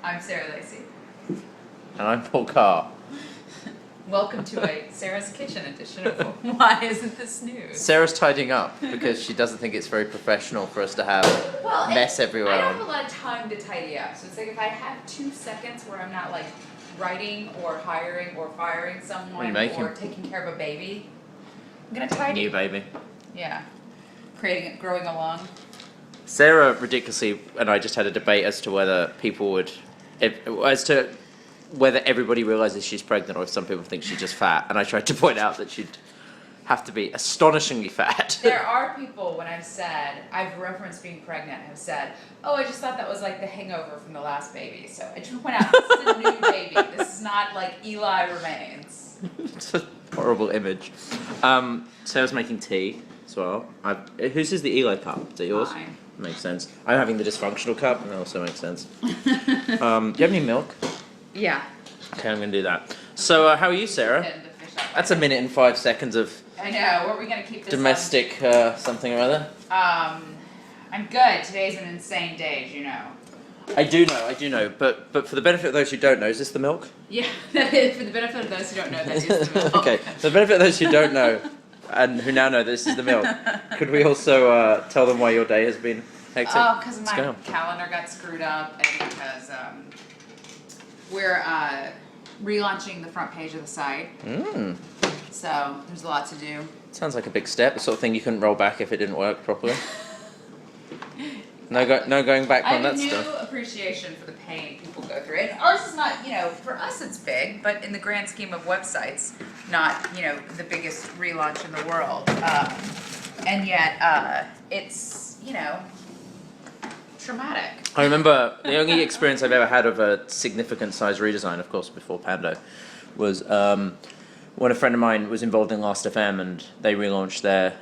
I'm Sarah Lacey. And I'm Paul Carr. Welcome to a Sarah's Kitchen edition of Why Isn't This News? Sarah's tidying up because she doesn't think it's very professional for us to have mess everywhere. I don't have a lot of time to tidy up, so it's like if I have 2 seconds where I'm not like writing or hiring or firing someone or taking care of a baby, I'm gonna tidy. New baby. Yeah, growing along. Sarah ridiculously and I just had a debate as to whether whether everybody realizes she's pregnant or if some people think she's just fat. And I tried to point out that she'd have to be astonishingly fat. There are people, when I've referenced being pregnant, have said, oh, I just thought that was like the hangover from the last baby. So I just want to point out, this is a new baby. This is not like Eli remains. It's a horrible image. Sarah's making tea as well. Whose is the Eli cup? Is it yours? Mine. Makes sense. I'm having the dysfunctional cup, and that also makes sense. Do you have any milk? Yeah. Okay, I'm going to do that. So, how are you, Sarah? That's 1 minute and 5 seconds of I know. What are we going to keep this domestic something or other? I'm good. Today's an insane day, as you know. I do know. But for the benefit of those who don't know, is this the milk? Yeah, that is. For the benefit of those who don't know, that is the milk. Okay, for the benefit of those who don't know, and who now know this is the milk, could we also tell them why your day has been hectic? Oh, because my calendar got screwed up, and because we're relaunching the front page of the site. So there's a lot to do. Sounds like a big step, the sort of thing you couldn't roll back if it didn't work properly. No going back on that stuff. I have a new appreciation for the pain people go through. And ours is not, for us it's big, but in the grand scheme of websites, not, the biggest relaunch in the world. And yet, it's, traumatic. I remember the only experience I've ever had of a significant size redesign, of course, before Pando, was when a friend of mine was involved in Last.fm and they relaunched their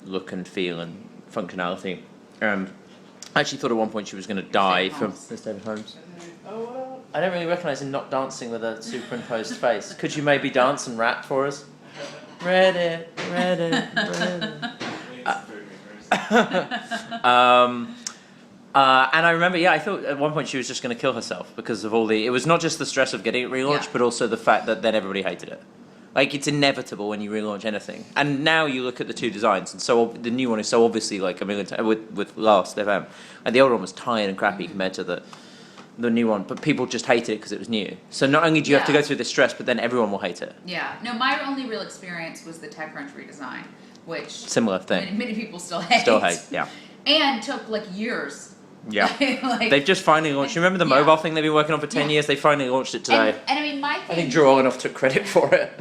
look and feel and functionality. I actually thought at one point she was going to die from David Holmes. Oh, I don't really recognise him not dancing with a superimposed face. Could you maybe dance and rap for us? Reddit. And I remember, I thought at one point she was just going to kill herself because of it was not just the stress of getting it relaunched, but also the fact that then everybody hated it. Like, it's inevitable when you relaunch anything. And now you look at the two designs, and so the new one is so obviously like a million times with Last.fm, and the old one was tired and crappy compared to the new one, but people just hated it because it was new. So not only do you have to go through this stress, but then everyone will hate it. Yeah. No, my only real experience was the TechCrunch redesign, which similar thing. Many people still hate. Yeah. And took like years. Yeah. They've just finally launched. You remember the mobile thing they've been working on for 10 years? They finally launched it today. And I mean, my thing, I think Drew Olenoff took credit for it.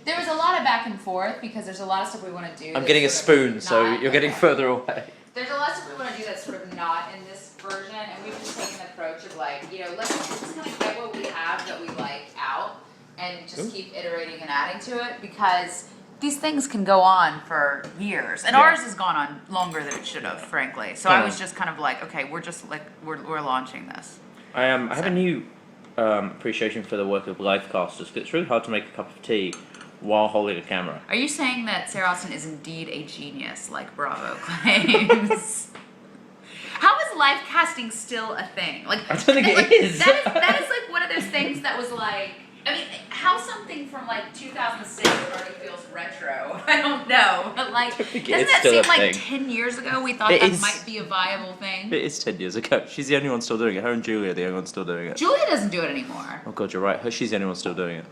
There was a lot of back and forth because there's a lot of stuff we want to do. I'm getting a spoon, so you're getting further away. There's a lot of stuff we want to do that's sort of not in this version, and we've just taken the approach of like, let's just kind of get what we have that we like out and just keep iterating and adding to it because these things can go on for years, and ours has gone on longer than it should have, frankly. So I was just kind of like, okay, we're just like we're launching this. I have a new appreciation for the work of livecasters because it's really hard to make a cup of tea while holding a camera. Are you saying that Sarah Austin is indeed a genius, like Bravo claims? How is live casting still a thing? Like, I don't think it is. That is like one of those things that was like, I mean, how something from like 2006 already feels retro. I don't know, but like, doesn't that seem like 10 years ago we thought that might be a viable thing? It is 10 years ago. She's the only one still doing it. Her and Julia are the only ones still doing it. Julia doesn't do it anymore. Oh God, you're right. She's the only one still doing it.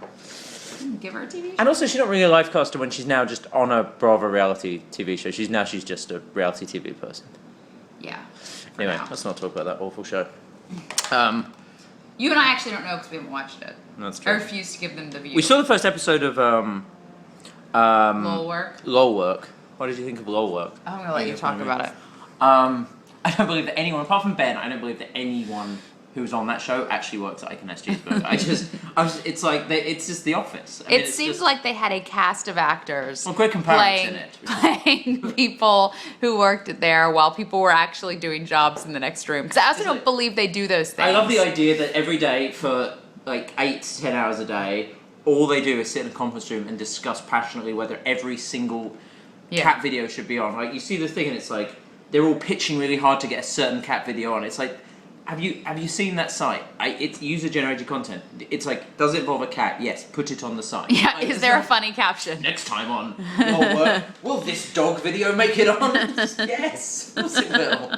Give her a TV show. And also, she's not really a live caster when she's now just on a Bravo reality TV show. She's just a reality TV person. Yeah. Anyway, let's not talk about that awful show. You and I actually don't know because we haven't watched it. That's true. I refuse to give them the view. We saw the first episode of LOL Work. LOL Work. What did you think of LOL Work? I'm gonna let you talk about it. I don't believe that anyone, apart from Ben, I don't believe that anyone who was on that show actually works at Icon SG's Burger. It's like it's just The Office. It seems like they had a cast of actors great comparison in it. playing people who worked there while people were actually doing jobs in the next room. Because I also don't believe they do those things. I love the idea that every day for like 8 to 10 hours a day, all they do is sit in a conference room and discuss passionately whether every single cat video should be on. Like, you see the thing and it's like, they're all pitching really hard to get a certain cat video on. It's like, Have you seen that site? It's user-generated content. It's like, does it involve a cat? Yes, put it on the site. Yeah, like, is there a funny caption? Next time on will this dog video make it on? Yes, of course it will.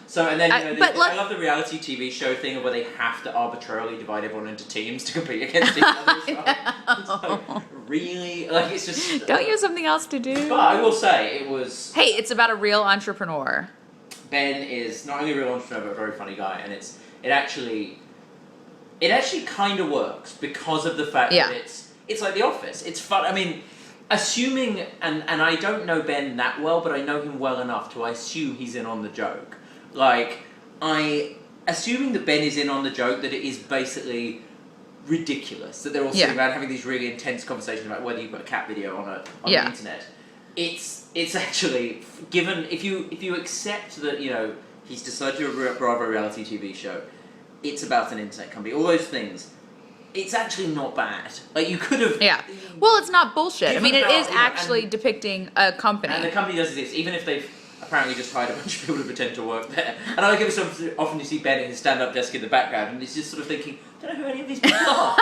So and then I love the reality TV show thing where they have to arbitrarily divide everyone into teams to compete against each other. It's like, really, like it's just. Don't you have something else to do? But I will say it was. Hey, it's about a real entrepreneur. Ben is not only a real entrepreneur but a very funny guy, and it actually kind of works because of the fact that it's like The Office. It's fun. I mean, assuming and I don't know Ben that well, but I know him well enough to assume he's in on the joke. Like assuming that Ben is in on the joke, that it is basically ridiculous that they're all sitting around having these really intense conversations about whether you put a cat video on the internet. It's actually given if you accept that he's decided to do a Bravo reality TV show, it's about an internet company, all those things. It's actually not bad. Like you could have. Yeah. Well, it's not bullshit. I mean, it is actually depicting a company. And the company does exist, even if they've apparently just hired a bunch of people to pretend to work there. And I like it so often you see Ben at his stand-up desk in the background, and he's just sort of thinking, I don't know who any of these people are.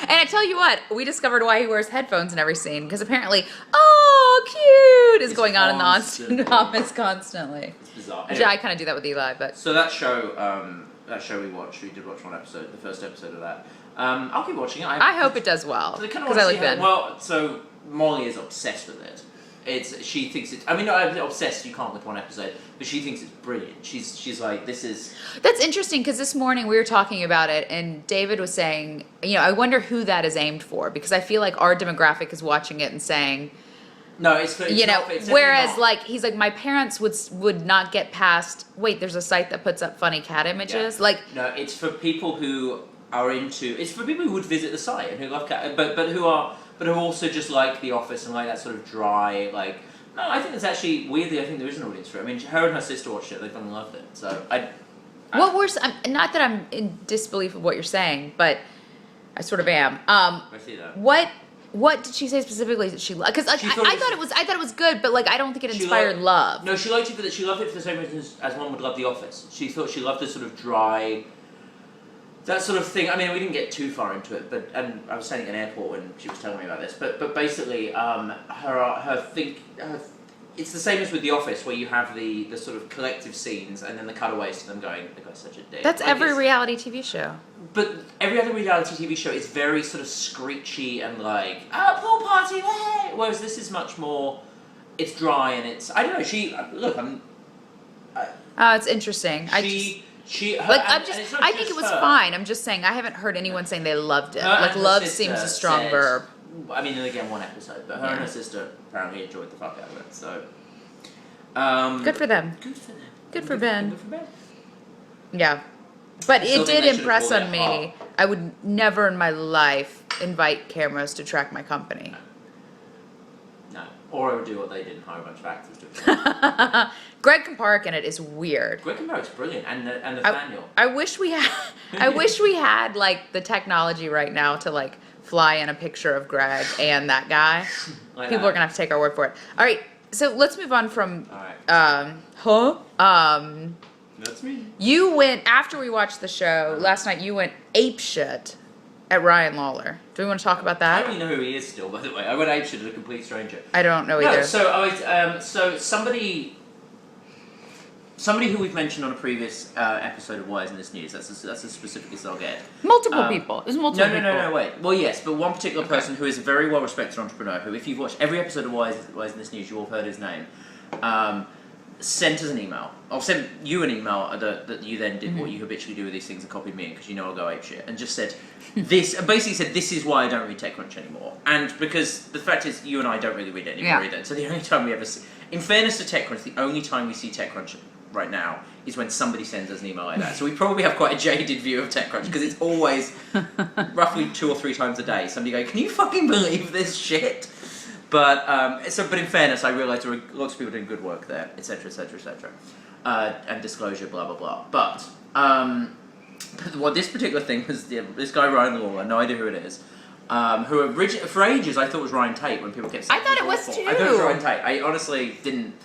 And I tell you what, we discovered why he wears headphones in every scene, because apparently, cute is going on in the Austin office constantly. It's bizarre. Anyway, I kind of do that with Eli, but. So that show we did watch one episode, the first episode of that. I'll keep watching it. I hope it does well, because I like Ben. Well, so Molly is obsessed with it. She thinks it's. I mean, not obsessed. You can't with one episode, but she thinks it's brilliant. She's like, this is. That's interesting because this morning we were talking about it, and David was saying, I wonder who that is aimed for, because I feel like our demographic is watching it and saying. No, it's whereas not. like he's like, my parents would not get past. Wait, there's a site that puts up funny cat images. Yeah. Like no, it's for people who are into. It's for people who would visit the site and who love cat, but who also just like The Office and like that sort of dry, like. No, I think it's actually weirdly. I think there is an audience for it. I mean, her and her sister watched it. They fucking loved it. So not that I'm in disbelief of what you're saying, but I sort of am. I see that. What did she say specifically that she loved? Because I thought it was good, but like I don't think it inspired love. No, she liked it, but she loved it for the same reasons as one would love The Office. She thought she loved the sort of dry. That sort of thing. I mean, we didn't get too far into it, and I was standing at an airport when she was telling me about this. But basically, it's the same as with The Office, where you have the sort of collective scenes and then the cutaways to them going, "The guy's such a dick." That's every reality TV show. But every other reality TV show is very sort of screechy and like, pool party, hey! Whereas this is much more. It's dry and it's. I don't know. It's interesting. I think it was fine. I'm just saying I haven't heard anyone saying they loved it. Like love seems a strong verb. I mean, again, one episode, but her and her sister apparently enjoyed the fuck out of it. So, good for them. Good for them. Good for Ben. Good for Ben. Yeah, but it did impress pulled on it me. off. I would never in my life invite cameras to track my company. No, or I would do what they did and hire a bunch of actors to do. Greg Komparek in it is weird. Greg Komparek's brilliant, and Nathaniel. I wish we had like the technology right now to like fly in a picture of Greg and that guy. Like People are gonna have to take our word for it. All right, so let's move on from. All right. That's me. You went after we watched the show last night. You went apeshit at Ryan Lawler. Do we want to talk about I that? don't even know who he is still, by the way. I went apeshit at a complete stranger. I don't know either. No, so somebody who we've mentioned on a previous episode of Why Isn't This News? That's as specific as I'll get. Multiple people. There's multiple people. No, wait. Well, yes, but one particular person who is a very well-respected entrepreneur, who, if you've watched every episode of Why Isn't This News, you will have heard his name, sent us an email. I'll send you an email that you then did what you habitually do with these things and copied me in, because you know I'll go apeshit, and just said basically said, this is why I don't read TechCrunch anymore. And because the fact is, you and I don't really read it anymore either. So the only time we ever see, in fairness to TechCrunch, the only time we see TechCrunch right now is when somebody sends us an email like that. So we probably have quite a jaded view of TechCrunch, because it's always roughly 2 or 3 times a day somebody going, can you fucking believe this shit? But but in fairness, I realised there were lots of people doing good work there, etc., and disclosure, blah blah blah. But what this particular thing was, this guy Ryan Lawler, no idea who it is. Who for ages I thought was Ryan Tate when people kept saying I thought it was too. I thought it was Ryan Tate. I honestly didn't.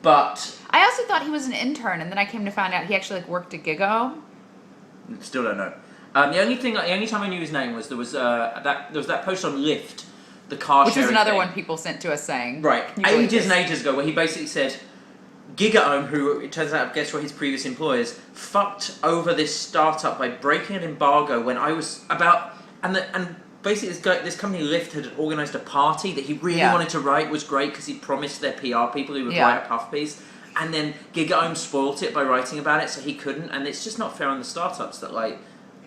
But I also thought he was an intern, and then I came to find out he actually like worked at Gigo. Still don't know. The only time I knew his name was there was that post on Lyft, the car Which sharing was another thing. one people sent to us saying. Right, "Can you believe ages and this?" ages ago, where he basically said, Gigaome, who it turns out, guess what, his previous employers, fucked over this startup by breaking an embargo when I was about, and basically this company Lyft had organised a party that he really wanted to write, was great because he promised their PR people he would write a puff piece, and then Gigaome spoilt it by writing about it so he couldn't, and it's just not fair on the startups that like,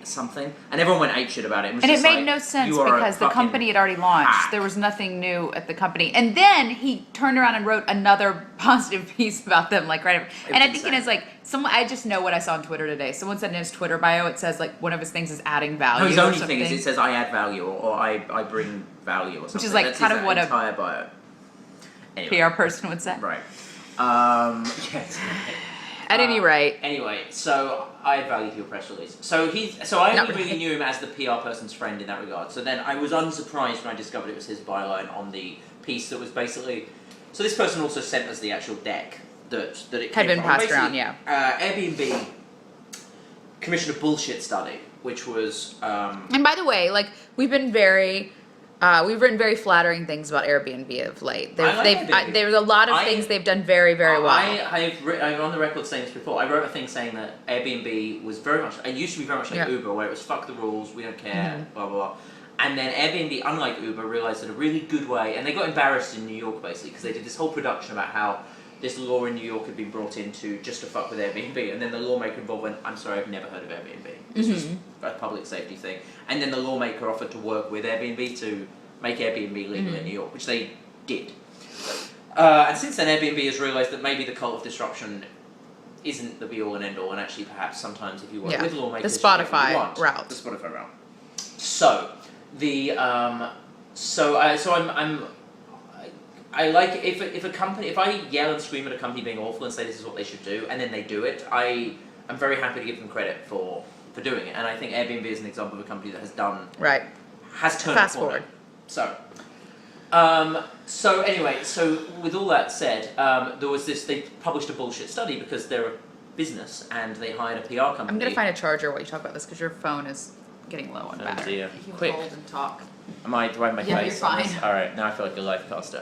something, and everyone went apeshit about it. And it made no sense because the company had already launched. There was nothing new at the company. And then he turned around and wrote another positive piece about them, like right. And I think it is like I just know what I saw on Twitter today. Someone said in his Twitter bio, it says like one of his things is adding value. No, his only thing is it says I add value or I bring value or something. Which is like That's kind of what entire bio. Anyway. PR person would say. Right. Yes. At any rate. Anyway, so I add value to your press release. So I only really knew him as the PR person's friend in that regard. So then I was unsurprised when I discovered it was his byline on the piece that was basically. So this person also sent us the actual deck that it had came been from. passed Basically, around, Airbnb commissioned a bullshit study, which was. And by the way, like we've been we've written very flattering things about Airbnb of late. There's a lot of things they've done very, very well. I'm on the record saying this before. I wrote a thing saying that Airbnb was very much. It used to be very much like Uber, where it was fuck the rules, we don't care, blah blah blah. And then Airbnb, unlike Uber, realized that a really good way, and they got embarrassed in New York basically because they did this whole production about how this law in New York had been brought in just to fuck with Airbnb, and then the lawmaker involved went, I'm sorry, I've never heard of Airbnb. This was a public safety thing. And then the lawmaker offered to work with Airbnb to make Airbnb legal in New York, which they did. And since then, Airbnb has realised that maybe the cult of disruption isn't the be-all and end-all, and actually perhaps sometimes if you work with lawmakers, the Spotify route. The Spotify route. So, I like if a company, if I yell and scream at a company being awful and say this is what they should do, and then they do it, I'm very happy to give them credit for doing it. And I think Airbnb is an example of a company that has turned Fast a corner. forward. So anyway, with all that said, there was this. They published a bullshit study because they're a business and they hired a PR company. I'm gonna find a charger while you talk about this because your phone is getting low on battery. Dear. You can Quick. hold and talk. Do I have my Yeah, face you're on this? fine. All right, now I feel like a life caster.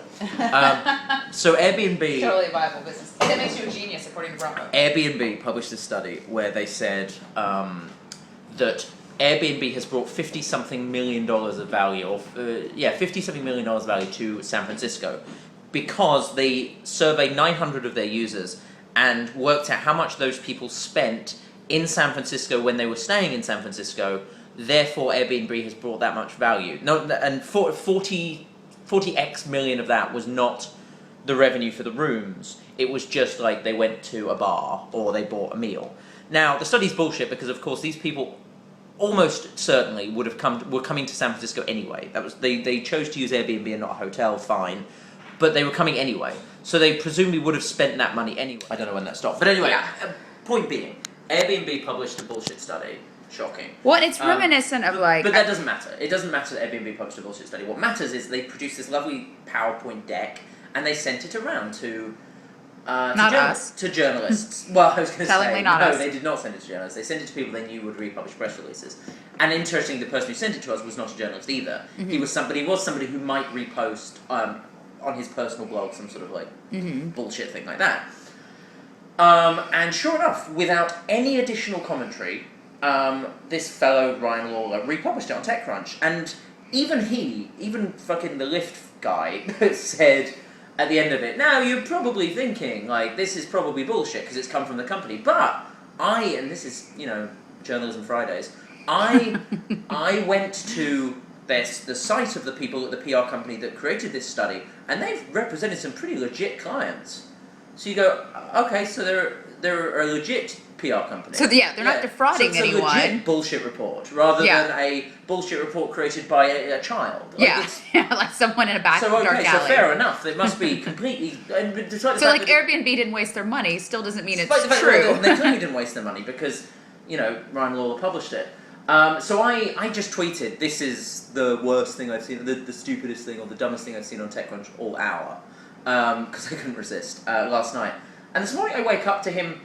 So Airbnb. Totally a viable business. That makes you a genius, according to Bravo. Airbnb published a study where they said that Airbnb has brought $50-something million of value, $50-something million of value to San Francisco because they surveyed 900 of their users and worked out how much those people spent in San Francisco when they were staying in San Francisco. Therefore, Airbnb has brought that much value. No, and 40x million of that was not the revenue for the rooms. It was just like they went to a bar or they bought a meal. Now, the study's bullshit because, of course, these people almost certainly were coming to San Francisco anyway. That was they chose to use Airbnb and not a hotel, fine, but they were coming anyway. So they presumably would have spent that money anyway. I don't know when that stopped, but anyway. Point being, Airbnb published a bullshit study. Shocking. Well, it's reminiscent of like. But that doesn't matter. It doesn't matter that Airbnb published a bullshit study. What matters is they produced this lovely PowerPoint deck and they sent it around to. To journalists. Well, I was going to say, no, they did not send it to journalists. They sent it to people they knew would republish press releases. And interestingly, the person who sent it to us was not a journalist either. He was somebody who might repost on his personal blog some sort of like bullshit thing like that. And sure enough, without any additional commentary, this fellow Ryan Lawler republished it on TechCrunch, and even fucking the Lyft guy said at the end of it, now you're probably thinking like this is probably bullshit because it's come from the company, but and this is Journalism Fridays, I went to the site of the people at the PR company that created this study, and they've represented some pretty legit clients. So you go, okay, so they're a legit PR company. So they're not defrauding anyone. So it's a legit bullshit report rather than a bullshit report created by a child. Like like someone in a dark alley. So fair enough. It must be completely. So like Airbnb didn't waste their money, still doesn't mean it's true. They clearly didn't waste their money because Ryan Lawler published it. So I just tweeted, this is the worst thing I've seen, the stupidest thing or the dumbest thing I've seen on TechCrunch all hour, because I couldn't resist last night. And this morning I wake up to him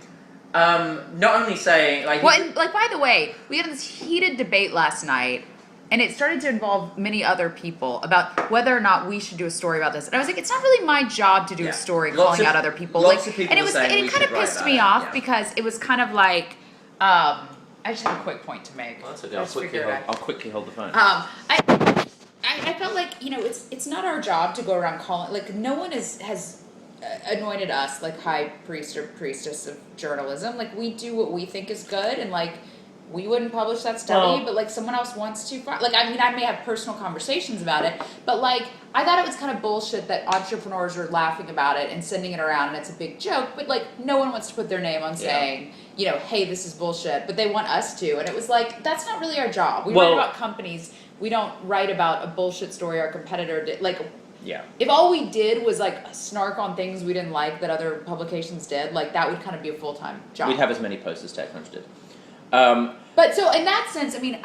not only saying like, well, and, like, by the way, we had this heated debate last night, and it started to involve many other people about whether or not we should do a story about this. And I was like, it's not really my job to do a story calling out other people. Lots of people and it were was, saying it kind of pissed me off because it was kind of like, I just have a quick point to make. Well, that's okay. I'll quickly hold the phone. I felt like, you know, it's not our job to go around calling, like, no one has anointed us like high priest or priestess of journalism. Like, we do what we think is good, and like, we wouldn't publish that study, but like, someone else wants to. Like, I mean, I may have personal conversations about it, but like, I thought it was kind of bullshit that entrepreneurs are laughing about it and sending it around, and it's a big joke, but like, no one wants to put their name on saying, you know, hey, this is bullshit, but they want us to. And it was like, that's not really our job. We write about companies. We don't write about a bullshit story our competitor did. Like, if all we did was like snark on things we didn't like that other publications did, like, that would kind of be a full-time job. We'd have as many posts as TechCrunch did. But so in that sense, I mean,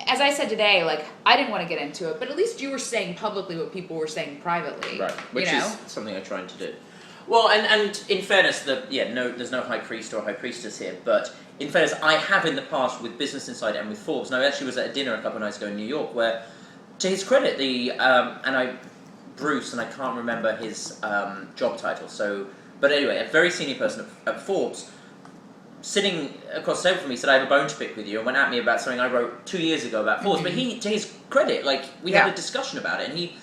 as I said today, like, I didn't want to get into it, but at least you were saying publicly what people were saying privately. Right, which is something I'm trying to do. Well, and in fairness, there's no high priest or high priestess here, but in fairness, I have in the past with Business Insider and with Forbes, and I actually was at a dinner a couple of nights ago in New York where, to his credit, Bruce, and I can't remember his job title, but anyway, a very senior person at Forbes, sitting across the table from me, said, I have a bone to pick with you, and went at me about something I wrote 2 years ago about Forbes. But he, to his credit, like, we had a discussion about it, and he,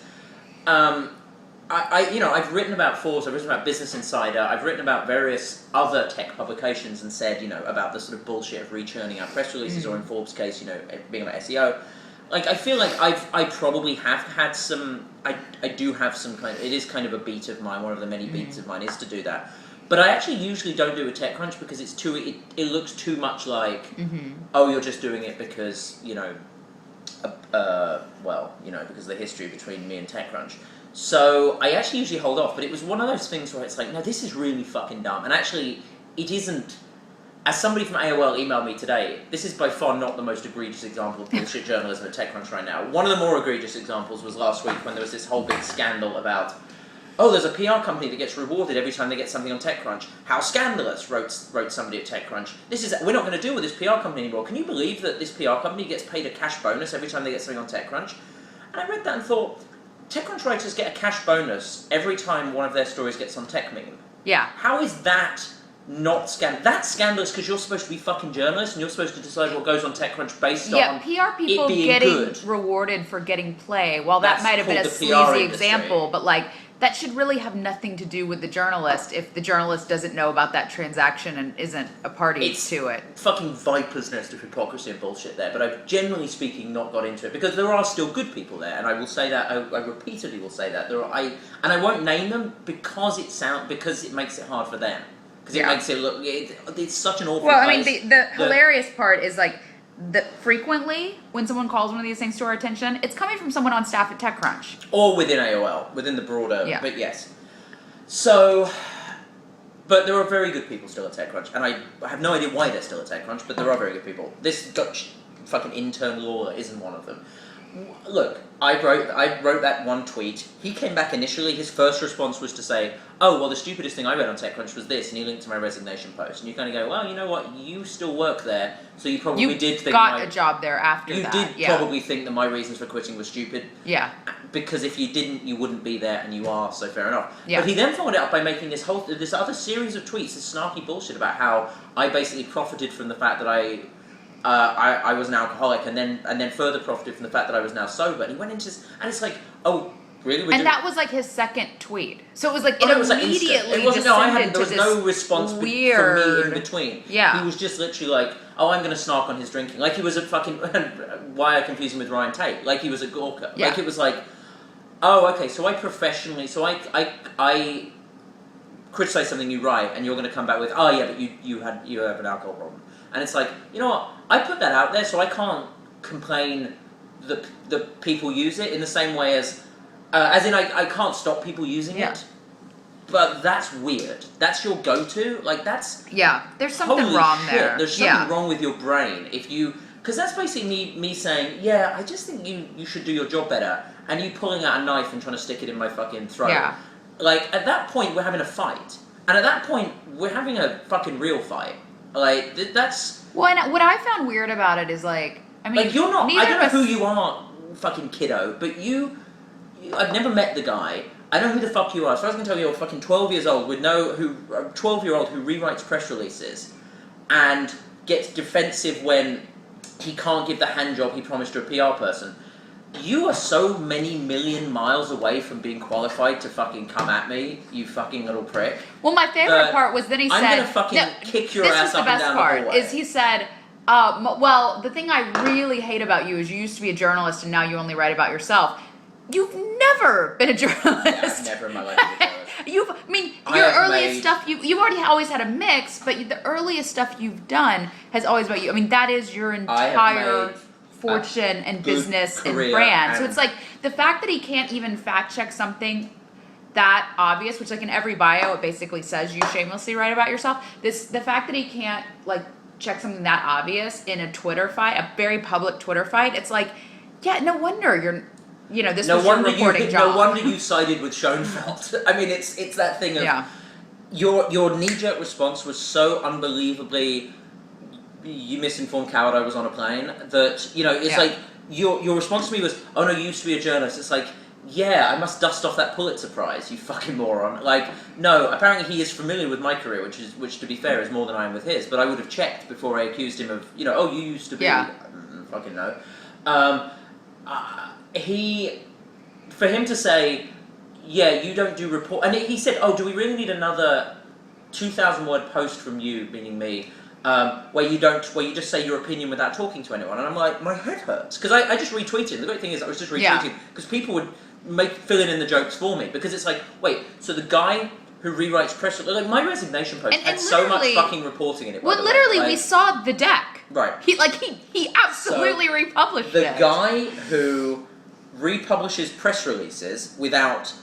I've written about Forbes, I've written about Business Insider, I've written about various other tech publications and said, you know, about the sort of bullshit of rechurning our press releases, or in Forbes' case, you know, being about SEO. Like, I feel like I probably have had some, I do have some kind of, it is kind of a beat of mine, one of the many beats of mine is to do that. But I actually usually don't do a TechCrunch because it's it looks too much like, oh, you're just doing it because, you know, because of the history between me and TechCrunch. So I actually usually hold off, but it was one of those things where it's like, no, this is really fucking dumb. And actually, it isn't. As somebody from AOL emailed me today, this is by far not the most egregious example of bullshit journalism at TechCrunch right now. One of the more egregious examples was last week when there was this whole big scandal about, oh, there's a PR company that gets rewarded every time they get something on TechCrunch. How scandalous, wrote somebody at TechCrunch. We're not going to deal with this PR company anymore. Can you believe that this PR company gets paid a cash bonus every time they get something on TechCrunch? And I read that and thought, TechCrunch writers get a cash bonus every time one of their stories gets on TechMeme. Yeah. How is that not scandalous? That's scandalous because you're supposed to be fucking journalists and you're supposed to decide what goes on TechCrunch based on PR people it being getting good. Rewarded for getting play. Well, that might have been a sleazy example, but like, that should really have nothing to do with the journalist if the journalist doesn't know about that transaction and isn't a party to it. Fucking viper's nest of hypocrisy and bullshit there, but I've generally speaking not got into it because there are still good people there, and I will say that, I repeatedly will say that. And I won't name them because it makes it hard for them. Because it makes it look, it's such an awful place. Well, I mean, the hilarious part is like, that frequently, when someone calls one of these things to our attention, it's coming from someone on staff at TechCrunch. Or within AOL, within the broader, but yes. So, but there are very good people still at TechCrunch, and I have no idea why they're still at TechCrunch, but there are very good people. This Dutch fucking intern Lawler isn't one of them. Look, I wrote that one tweet. He came back initially, his first response was to say, oh, well, the stupidest thing I read on TechCrunch was this, and he linked to my resignation post. And you kind of go, well, you know what, you still work there, so you probably did think you got a job there after that. You did probably think that my reasons for quitting were stupid. Yeah. Because if you didn't, you wouldn't be there, and you are, so fair enough. Yeah. But he then followed it up by making this other series of tweets, this snarky bullshit about how I basically profited from the fact that I was an alcoholic, and then further profited from the fact that I was now sober. And he went into this, and it's like, oh, really? And that was like his second tweet. So it was like, it was immediately like it wasn't, there was this no response from me in between. Yeah. He was just literally like, oh, I'm going to snark on his drinking. Like he was a fucking, why I confuse him with Ryan Tate. Like he was a gawker. Yeah. Like it was like, oh, okay, so I criticize something you write, and you're going to come back with, oh yeah, but you have an alcohol problem. And it's like, you know what, I put that out there, so I can't complain the people use it in the same way as in I can't stop people using it. But that's weird. That's your go-to? Like, that's... Yeah, there's something wrong there. There's something wrong with your brain if you... Because that's basically me saying, yeah, I just think you should do your job better, and you pulling out a knife and trying to stick it in my fucking throat. Yeah. Like, at that point, we're having a fight. And at that point, we're having a fucking real fight. Like, that's... Well, and what I found weird about it is, like, I mean... Like, you're not... I don't know of us- who you are, fucking kiddo, but I've never met the guy. I know who the fuck you are. As far as I can tell, you're fucking 12 years old with a 12-year-old who rewrites press releases and gets defensive when he can't give the hand job he promised to a PR person. You are so many million miles away from being qualified to fucking come at me, you fucking little prick. Well, my favorite part was then he said... I'm gonna fucking kick your ass up and down the hallway. This was the best part, is he said... well, the thing I really hate about you is you used to be a journalist and now you only write about yourself. You've never been a journalist. Yeah, I've never in my life been a journalist. Your earliest stuff, you've already always had a mix, but the earliest stuff you've done has always about you. I mean, that is your entire fortune and business and brand. So it's like, the fact that he can't even fact check something that obvious, which like in every bio it basically says you shamelessly write about yourself. The fact that he can't like check something that obvious in a Twitter fight, a very public Twitter fight, it's like, yeah, no wonder this was your reporting job. No wonder you sided with Schoenfeld. I mean, it's that thing of your knee-jerk response was so unbelievably, you misinformed coward, I was on a plane, that, it's like, your response to me was, oh no, you used to be a journalist. It's like, yeah, I must dust off that Pulitzer Prize, you fucking moron. Like, no, apparently he is familiar with my career, which to be fair is more than I am with his, but I would have checked before I accused him of, oh, you used to be, fucking no. For him to say, yeah, you don't do report, and he said, oh, do we really need another 2,000 word post from you, meaning me, where you just say your opinion without talking to anyone? And I'm like, my head hurts, because I just retweeted. The great thing is I was just retweeting, because people would fill in the jokes for me, because it's like, wait, so the guy who rewrites press, like my resignation post had so much fucking reporting in it. Well, literally, we saw the deck. Right. He absolutely republished it. The guy who republishes press releases without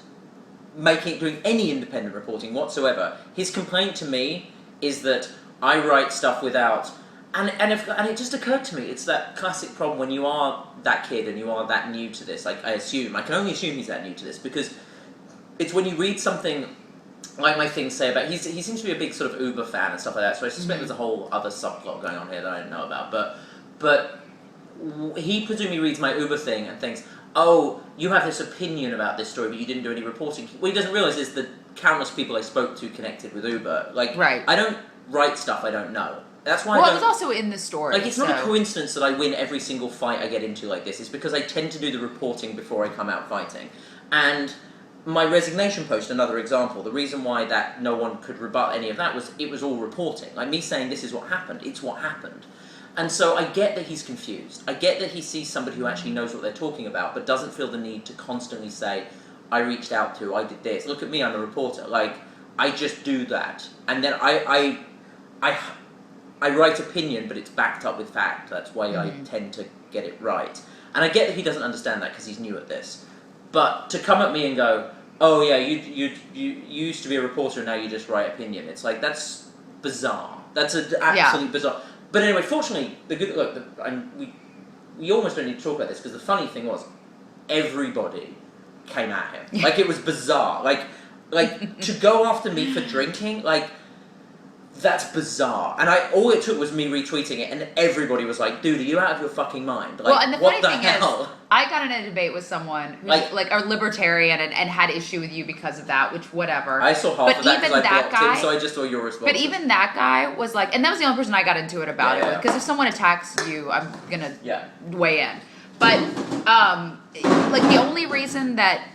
doing any independent reporting whatsoever, his complaint to me is that I write stuff without, and it just occurred to me, it's that classic problem when you are that kid and you are that new to this. Like, I can only assume he's that new to this, because it's when you read something like my things say about, he seems to be a big sort of Uber fan and stuff like that, so I suspect there's a whole other subplot going on here that I don't know about, but he presumably reads my Uber thing and thinks, oh, you have this opinion about this story, but you didn't do any reporting. What he doesn't realise is the countless people I spoke to connected with Uber. Like, I don't write stuff I don't know. That's why it was also in the story. Like, it's not a coincidence that I win every single fight I get into like this. It's because I tend to do the reporting before I come out fighting. And my resignation post, another example, the reason why that no one could rebut any of that was it was all reporting. Like, me saying this is what happened, it's what happened. And so I get that he's confused. I get that he sees somebody who actually knows what they're talking about, but doesn't feel the need to constantly say, I reached out to, I did this. Look at me, I'm a reporter. Like, I just do that. And then I write opinion, but it's backed up with fact. That's why I tend to get it right. And I get that he doesn't understand that because he's new at this. But to come at me and go, oh yeah, you used to be a reporter and now you just write opinion. It's like, that's bizarre. That's absolutely bizarre. But anyway, fortunately, we almost don't need to talk about this, because the funny thing was, everybody came at him. Like, it was bizarre. Like to go after me for drinking, like, that's bizarre. And all it took was me retweeting it, and everybody was like, dude, are you out of your fucking mind? Like, well, and the funny thing hell? Is, I got in a debate with someone who's like a libertarian and had issue with you because of that, which whatever. I saw half of that because I blocked him, so I just saw your response. But even that guy was like, and that was the only person I got into it about it, because if someone attacks you, I'm gonna weigh in. But like, the only reason that,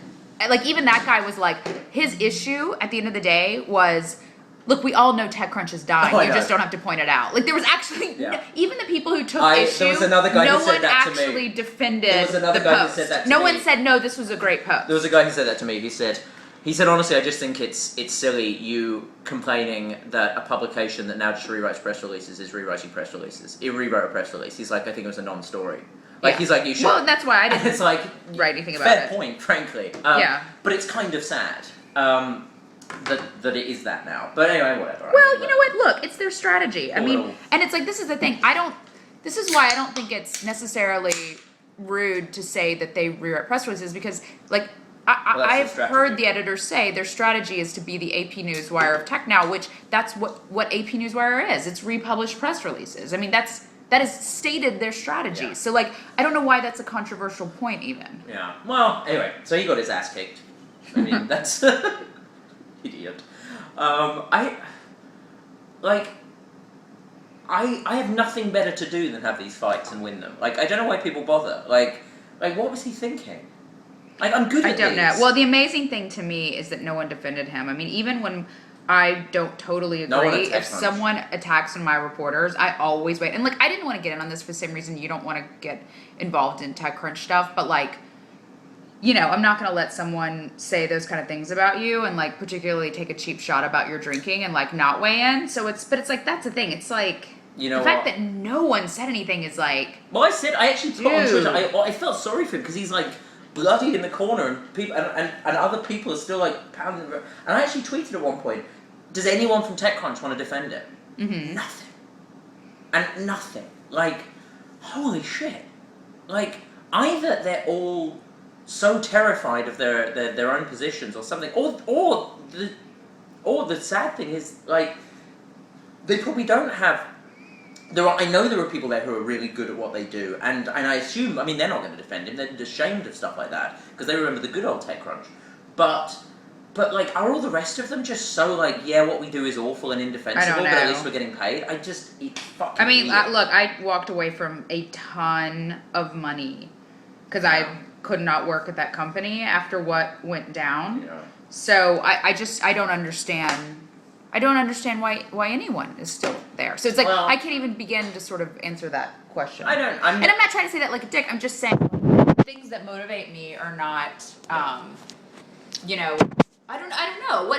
like, even that guy was like, his issue at the end of the day was, look, we all know TechCrunch is dying. You just don't have to point it out. Like, there was actually, even the people who took issue, there was another guy no who said one that to actually me. defended There was another the guy post. who said that to no me. one said, no, this was a great post. There was a guy who said that to me. He said, honestly, I just think it's silly you complaining that a publication that now just rewrites press releases is rewriting press releases. It rewrote a press release. He's like, I think it was a non-story. Like, he's like, you should. Well, that's why I didn't it's like, write anything about it. Fair point, frankly. But it's kind of sad. That it is that now. But anyway, whatever. Well, you know what? Look, it's their strategy. I mean, and it's like, this is the thing. This is why I don't think it's necessarily rude to say that they rewrite press releases, because, like, I've heard the editors say their strategy is to be the AP Newswire of tech now, which that's what AP Newswire is. It's republished press releases. I mean, that is stated their strategy. Yeah. So like, I don't know why that's a controversial point even. Yeah. Well, anyway, so he got his ass kicked. I mean, that's idiot. I have nothing better to do than have these fights and win them. Like, I don't know why people bother. Like what was he thinking? Like, I'm good at these. I don't know. Well, the amazing thing to me is that no one defended him. I mean, even when I don't totally agree, if someone attacks one of my reporters, I always wait. And like, I didn't want to get in on this for the same reason you don't want to get involved in TechCrunch stuff, but like, you know, I'm not going to let someone say those kind of things about you and like particularly take a cheap shot about your drinking and like not weigh in. So it's like, that's the thing. It's like, you know, the fact that no one said anything is like, well, I actually put on Twitter, I felt sorry for him because he's like bloody in the corner and people and other people are still like pounding him. And I actually tweeted at one point, does anyone from TechCrunch want to defend him? mm-hmm. Nothing. And nothing. Like, holy shit. Like, either they're all so terrified of their own positions or something, or the sad thing is, like, they probably don't have. I know there are people there who are really good at what they do, and I assume, I mean, they're not going to defend him. They're ashamed of stuff like that because they remember the good old TechCrunch. But like, are all the rest of them just so like, yeah, what we do is awful and indefensible, but at least we're getting paid? It's fucking. I mean, weird. look, I walked away from a ton of money because I could not work at that company after what went down. Yeah. So I don't understand. I don't understand why anyone is still there. So it's like, I can't even begin to sort of answer that question. And I'm not trying to say that like a dick. I'm just saying things that motivate me are not, you know, I don't know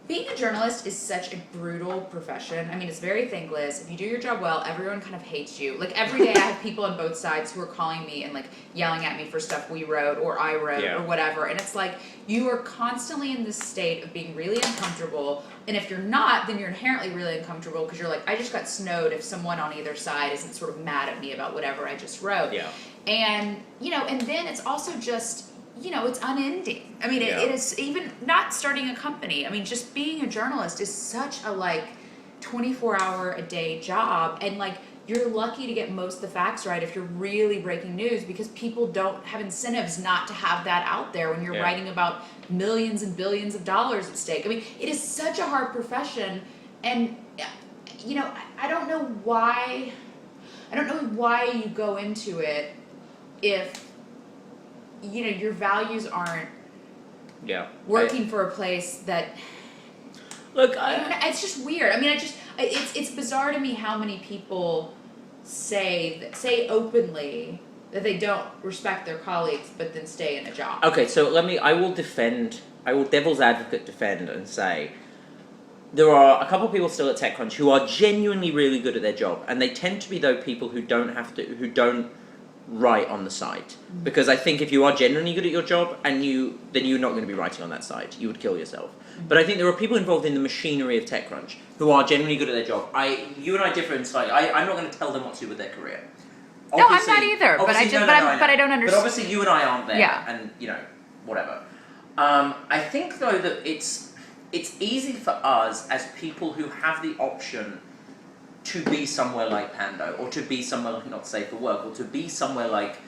being a journalist is such a brutal profession. I mean, it's very thankless. If you do your job well, everyone kind of hates you. Like, every day I have people on both sides who are calling me and, like, yelling at me for stuff we wrote or I wrote or whatever. And it's like, you are constantly in this state of being really uncomfortable. And if you're not, then you're inherently really uncomfortable because you're like, I just got snowed if someone on either side isn't sort of mad at me about whatever I just wrote. Yeah. And, you know, and then it's also just, you know, it's unending. I mean, it is, even not starting a company. I mean, just being a journalist is such a, like, 24-hour-a-day job. And, like, you're lucky to get most of the facts right if you're really breaking news because people don't have incentives not to have that out there when you're writing about millions and billions of dollars at stake. I mean, it is such a hard profession. And, you know, I don't know why you go into it if, you know, your values aren't working for a place that. Look, it's just weird. I mean, it's bizarre to me how many people say openly that they don't respect their colleagues, but then stay in a job. Okay, so I will devil's advocate defend and say there are a couple of people still at TechCrunch who are genuinely really good at their job, and they tend to be those people who don't write on the site, because I think if you are genuinely good at your job then you're not going to be writing on that site. You would kill yourself. But I think there are people involved in the machinery of TechCrunch who are genuinely good at their job. You and I differ in slightly. I'm not going to tell them what to do with their career. No, I'm not either. But I don't understand. But obviously you and I aren't there. Yeah. And you know, whatever. I think though that it's easy for us as people who have the option to be somewhere like Pando, or to be somewhere like Not Safe for Work, or to be somewhere like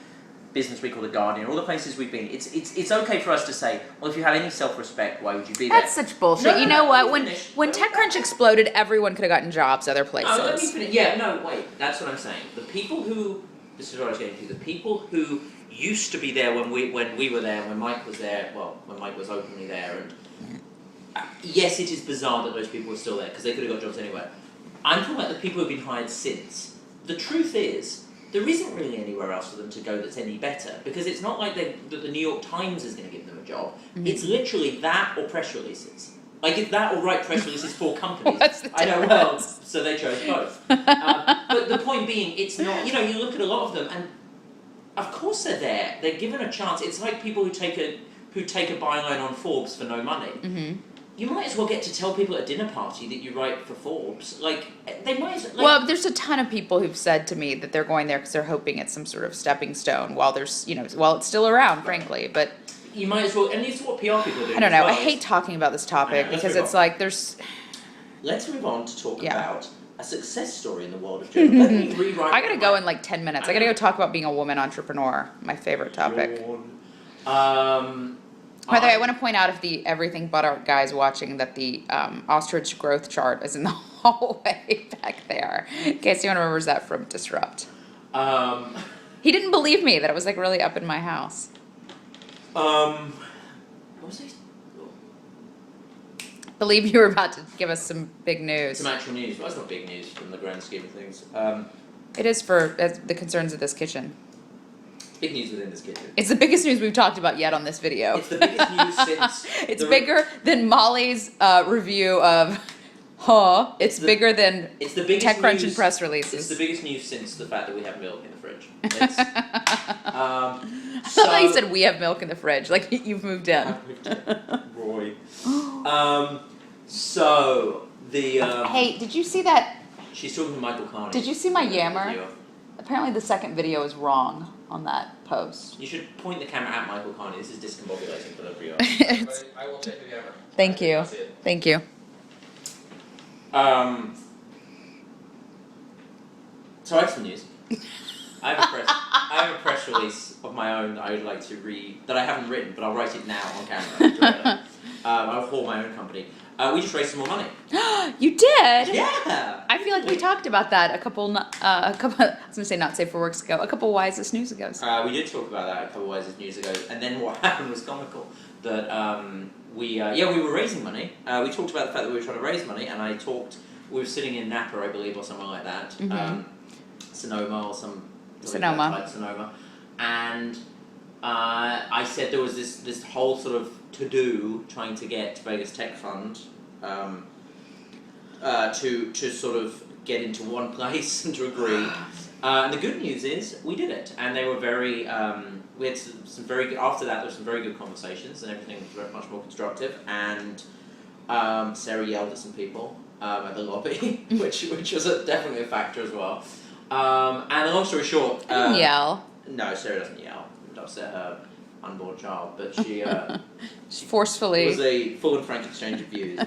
Business Week or The Guardian, all the places we've been. It's okay for us to say, well, if you have any self-respect, why would you be there? That's such bullshit. You know what? When TechCrunch exploded, everyone could have gotten jobs other places. Let me finish. Yeah, no, wait. That's what I'm saying. The people who, this is what I was getting to, the people who used to be there when we were there, when Mike was there, well, when Mike was openly there, and yes, it is bizarre that those people are still there, because they could have got jobs anywhere. I'm talking about the people who have been hired since. The truth is, there isn't really anywhere else for them to go that's any better, because it's not like that the New York Times is going to give them a job. Mm-hmm. It's literally that or press releases. Like, it's that or write press releases for companies. What's the difference? I know, well, so they chose both. But the point being, it's not, you know, you look at a lot of them, and of course they're there. They're given a chance. It's like people who take a byline on Forbes for no money. Mm-hmm. You might as well get to tell people at a dinner party that you write for Forbes. Like, they might as well... Like, well, there's a ton of people who've said to me that they're going there because they're hoping it's some sort of stepping stone while there's, you know, while it's still around, frankly. But you might as well, and it's what PR people do. I don't know. Well. I hate talking about this topic because it's like there's. Let's move on to talk about a success story in the world of journalism. Let me rewrite. I gotta go in like 10 minutes. I gotta go talk about being a woman entrepreneur. My favorite topic. By the way, I want to point out if the Everything But Art guys watching that the ostrich growth chart is in the hallway back there. In case anyone remembers that from Disrupt. He didn't believe me that it was like really up in my house. What was I? Believe you were about to give us some big news. Some actual news. Well, that's not big news from the grand scheme of things. It is for the concerns of this kitchen. Big news within this kitchen. It's the biggest news we've talked about yet on this video. It's the biggest news since... It's bigger than Molly's review of... It's bigger than it's the biggest TechCrunch news, and press releases. It's the biggest news since the fact that we have milk in the fridge. I thought you said we have milk in the fridge, like you've moved in. Roy. So, the... hey, did you see that? She's talking to Michael Carney. Did you see my yammer? Apparently the second video is wrong on that post. You should point the camera at Michael Carney. This is discombobulating for the VR. I will take the yammer. Thank you. Thank you. So I have some news. I have a press release of my own that I would like to read, that I haven't written, but I'll write it now on camera. I'll call my own company. We just raised some more money. You did? Yeah! I feel like we talked about that a couple, I was going to say not safe for works ago, a couple wisest news ago. We did talk about that a couple of wisest news ago, and then what happened was comical. That we were raising money. We talked about the fact that we were trying to raise money, and we were sitting in Napa, I believe, or somewhere like that. Mm-hmm. Sonoma or some... Sonoma. Sonoma. And I said there was this whole sort of to-do trying to get Vegas Tech Fund to sort of get into one place and to agree. And the good news is we did it, and they were very. We had some very good. After that, there were some very good conversations, and everything was very much more constructive. And Sarah yelled at some people at the lobby, which was definitely a factor as well. And the long story short, I didn't yell. No, Sarah doesn't yell. It would upset her unborn child, but she forcefully. It was a full and frank exchange of views.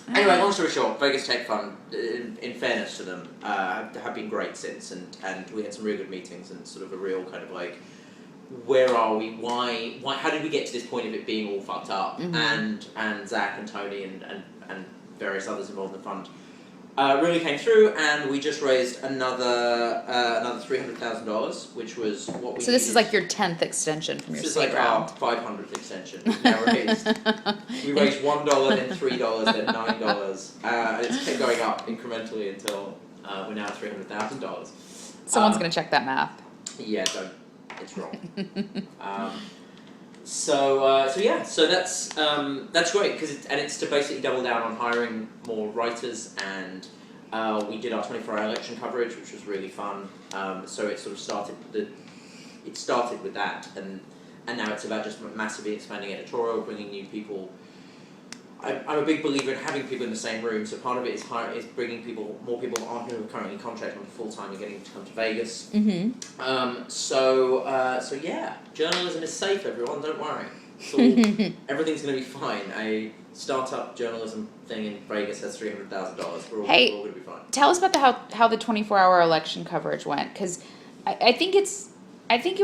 Anyway, long story short, Vegas Tech Fund, in fairness to them, have been great since, and we had some really good meetings and sort of a real kind of like, where are we? Why? How did we get to this point of it being all fucked up? Mm-hmm. And Zach and Tony and various others involved in the fund really came through, and we just raised another $300,000, which was what we. So this is like your 10th extension from your seed round. This is like our 500th extension. Now we raised $1, then $3, then $9, and it's kept going up incrementally until we're now at $300,000. Someone's gonna check that math. Yeah, don't. It's wrong. So that's great because it's to basically double down on hiring more writers, and we did our 24-hour election coverage, which was really fun. So it sort of started with that, and now it's about just massively expanding editorial, bringing new people. I'm a big believer in having people in the same room. So part of it is bringing more people on who are currently contracted on full time and getting to come to Vegas. Mm-hmm. So yeah, journalism is safe. Everyone, don't worry. Everything's going to be fine. A startup journalism thing in Vegas has $300,000. We're all going to be fine. Tell us about how the 24-hour election coverage went, because I think it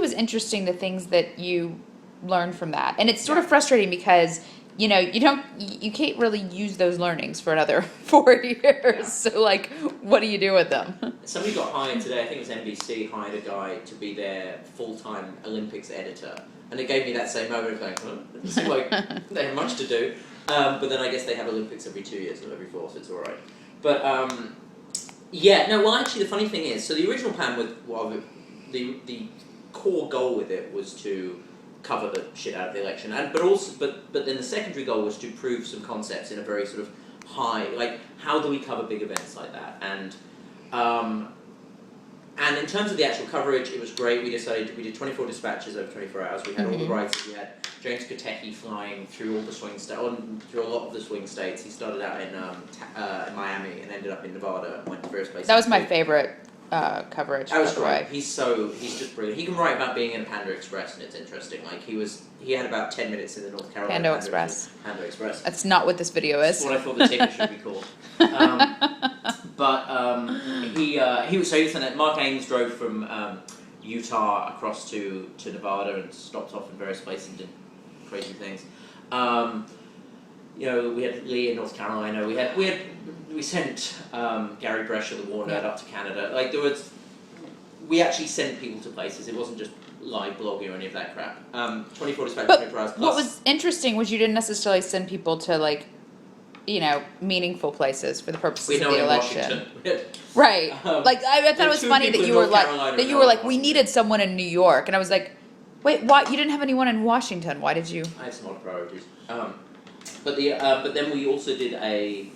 was interesting the things that you learned from that, and it's sort of frustrating because. You can't really use those learnings for another 4 years. Yeah. So, like, what do you do with them? Somebody got hired today, I think it was NBC, hired a guy to be their full-time Olympics editor. And it gave me that same moment of going, it doesn't seem like they have much to do. But then I guess they have Olympics every 2 years or every 4, so it's all right. But, actually the funny thing is, so the original plan the core goal with it was to cover the shit out of the election, but then the secondary goal was to prove some concepts in a very sort of high, like how do we cover big events like that, and in terms of the actual coverage, it was great. We did 24 dispatches over 24 hours. We had all the writers. We had James Katecki flying through all the through a lot of the swing states. He started out in Miami and ended up in Nevada and went to various places. That was my favorite coverage. That was by the way. great. He's just brilliant. He can write about being in a Panda Express, and it's interesting. Like he had about 10 minutes in the North Carolina Panda Express. Panda Express. That's not what this video is. That's what I thought the ticket should be called. He was so Mark Ames drove from Utah across to Nevada and stopped off in various places and did crazy things. We had Lee in North Carolina. We sent Gary Brescia, the war nerd, up to Canada. Like we actually sent people to places. It wasn't just live blogging or any of that crap. 24 dispatch, 24 hours plus. What was interesting was you didn't necessarily send people to meaningful places for the purposes of the election. Right. I thought it was funny that you were like we needed someone in New York, and I was like, wait, why you didn't have anyone in Washington? Why did you? I have some other priorities. But then we also did we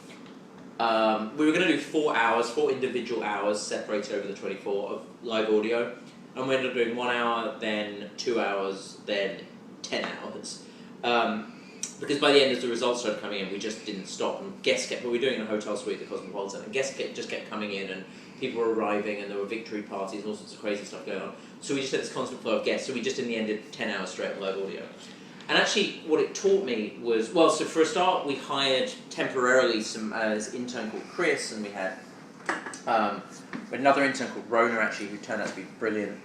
were going to do 4 individual hours separated over the 24 of live audio, and we ended up doing 1 hour, then 2 hours, then 10 hours. Because by the end, as the results started coming in, we just didn't stop, and we were doing it in a hotel suite at the Cosmopolitan, and guests just kept coming in, and people were arriving, and there were victory parties and all sorts of crazy stuff going on. So we just had this constant flow of guests, so we just in the end did 10 hours straight of live audio. And actually, what it taught me was, so for a start, we hired temporarily this intern called Chris, and we had another intern called Rona, actually, who turned out to be brilliant,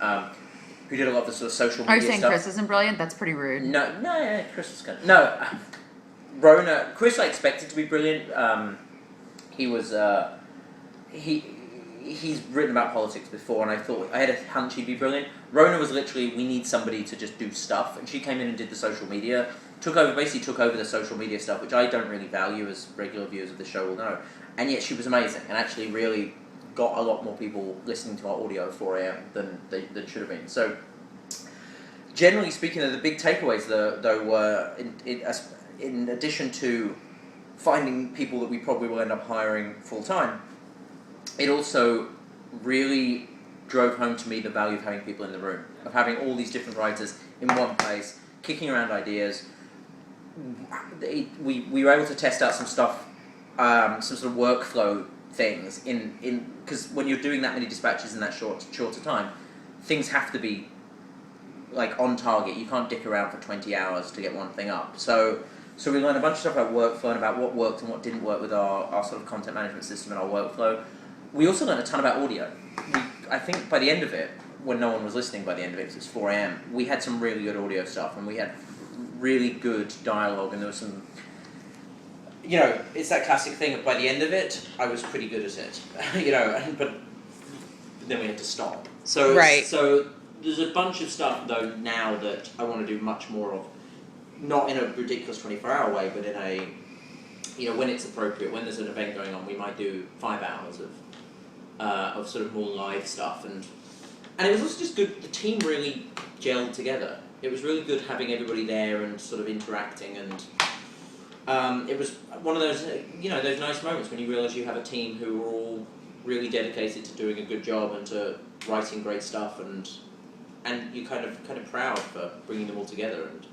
who did a lot of the sort of social media stuff. Are you saying Chris isn't brilliant? That's pretty rude. No, Chris is good. No, Rona, Chris I expected to be brilliant. He was, he's written about politics before, and I had a hunch he'd be brilliant. Rona was literally, we need somebody to just do stuff, and she came in and did the social media, took over the social media stuff, which I don't really value, as regular viewers of the show will know, and yet she was amazing, and actually really got a lot more people listening to our audio at 4 a.m. than should have been. So, generally speaking, the big takeaways though were, in addition to finding people that we probably will end up hiring full-time, it also really drove home to me the value of having people in the room, of having all these different writers in one place, kicking around ideas. We were able to test out some stuff, some sort of workflow things because when you're doing that many dispatches in that shorter time, things have to be on target. You can't dick around for 20 hours to get one thing up. So we learned a bunch of stuff about workflow and about what worked and what didn't work with our sort of content management system and our workflow. We also learned a ton about audio. I think by the end of it, when no one was listening by the end of it, because it was 4 a.m., we had some really good audio stuff, and we had really good dialogue, and there was some... it's that classic thing of by the end of it, I was pretty good at it, but then we had to stop. So there's a bunch of stuff, though, now that I want to do much more of, not in a ridiculous 24-hour way, but in a, when it's appropriate, when there's an event going on, we might do 5 hours of sort of more live stuff, and it was also just good. The team really gelled together. It was really good having everybody there and sort of interacting, and it was one of those those nice moments when you realise you have a team who are all really dedicated to doing a good job and to writing great stuff, and you're kind of proud for bringing them all together and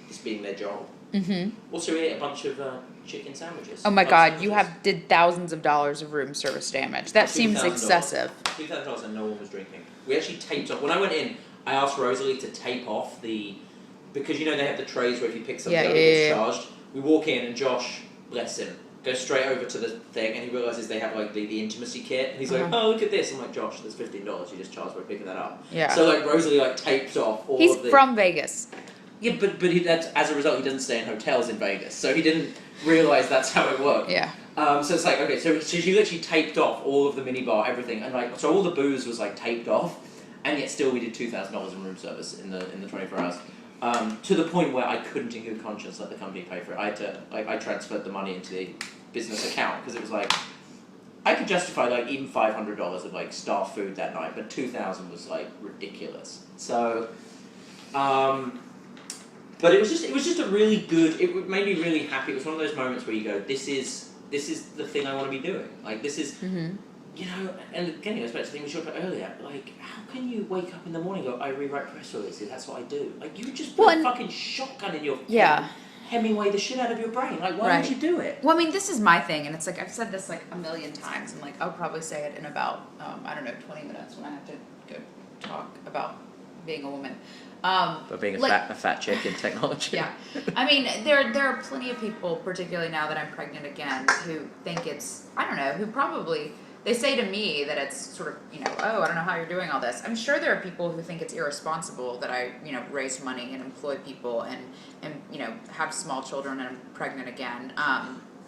this being their job. Mm-hmm. Also, we ate a bunch of chicken sandwiches. Oh my God, you did thousands of dollars of room service damage. That seems excessive. $2,000 and no one was drinking. We actually taped off. When I went in, I asked Rosalie to tape off because they have the trays where if you pick something up, it gets charged. We walk in and Josh, bless him, goes straight over to the thing and he realises they have the intimacy kit. And he's like, oh, look at this. I'm like, Josh, there's $15 you just charged by picking that up. Yeah. So Rosalie taped off all of the... He's from Vegas. Yeah, but as a result, he doesn't stay in hotels in Vegas, so he didn't realise that's how it worked. Yeah. So it's okay, so she literally taped off all of the minibar, everything, and so all the booze was taped off, and yet still we did $2,000 in room service in the 24 hours, to the point where I couldn't in good conscience let the company pay for it. I had to I transferred the money into the business account because it was I could justify even $500 of staff food that night, but $2,000 was ridiculous. So. But it was just a really good. It made me really happy. It was one of those moments where you go, "This is the thing I want to be doing." This is, and again, it goes back to the thing we talked about earlier. How can you wake up in the morning and go, "I rewrite press releases. That's what I do." You just put a fucking shotgun in your head Hemingway the shit out of your brain. Like, why don't you do it? Well, I mean, this is my thing, and it's like I've said this like a million times, and like I'll probably say it in about 20 minutes when I have to go talk about being a woman. But being a fat chick in technology. Yeah, I mean, there are plenty of people, particularly now that I'm pregnant again, who think it's who probably. They say to me that it's sort of, oh, I don't know how you're doing all this. I'm sure there are people who think it's irresponsible that I, raise money and employ people and have small children and I'm pregnant again.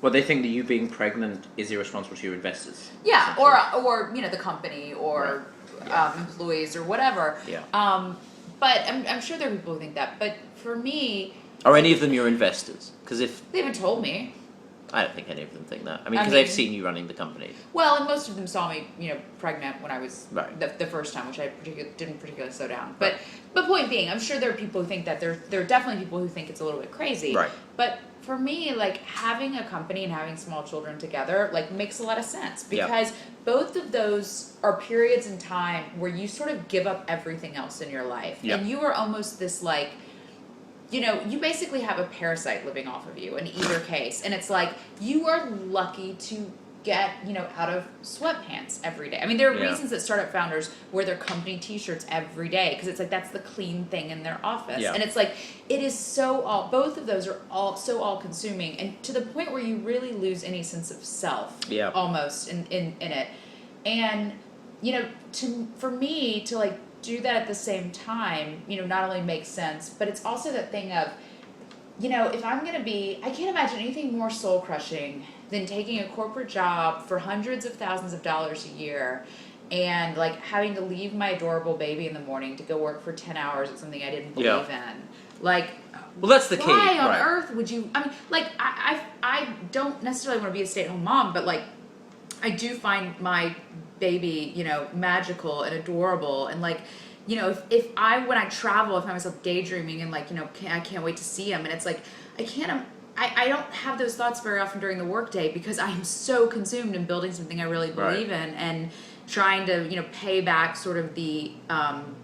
Well, they think that you being pregnant is irresponsible to your investors. Yeah, or the company or employees or whatever. Yeah. But I'm sure there are people who think that. But for me... Are any of them your investors? Because if... They haven't told me. I don't think any of them think that. I mean, because they've seen you running the company. Well, and most of them saw me, pregnant when I was right. the first time, which I didn't particularly slow down. But point being, I'm sure there are people who think that there are definitely people who think it's a little bit crazy. Right. But for me, like having a company and having small children together, like makes a lot of sense because both of those are periods in time where you sort of give up everything else in your life, and you are almost this like. You basically have a parasite living off of you in either case. And it's like, you are lucky to get, out of sweatpants every day. I mean, there are reasons that startup founders wear their company t-shirts every day because it's like, that's the clean thing in their office. Yeah. And it's like, it is both of those are so all-consuming. And to the point where you really lose any sense of self almost in it. And, for me to like, do that at the same time, not only makes sense, but it's also that thing of, if I'm going to I can't imagine anything more soul crushing than taking a corporate job for hundreds of thousands of dollars a year and like having to leave my adorable baby in the morning to go work for 10 hours at something I didn't believe in. Like, well, that's the key. Why on earth would you, I mean, like, I don't necessarily want to be a stay-at-home mom, but like, I do find my baby, magical and adorable. And like, if when I travel, if I myself daydreaming and like, I can't wait to see him. And it's like, I don't have those thoughts very often during the workday because I am so consumed in building something I really believe in and trying to, pay back sort of the,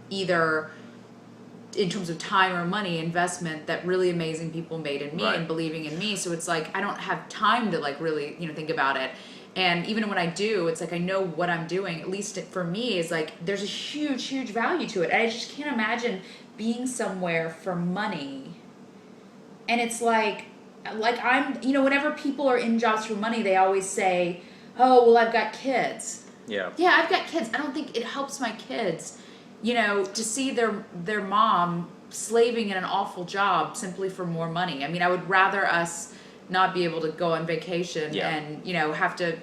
either in terms of time or money investment that really amazing people made in me and believing in me. So it's like, I don't have time to like really, think about it. And even when I do, it's like I know what I'm doing, at least for me, is like there's a huge, huge value to it. And I just can't imagine being somewhere for money. And it's like I'm, whenever people are in jobs for money, they always say, oh, well, I've got kids. Yeah. Yeah, I've got kids. I don't think it helps my kids, to see their mom slaving in an awful job simply for more money. I mean, I would rather us not be able to go on vacation and have to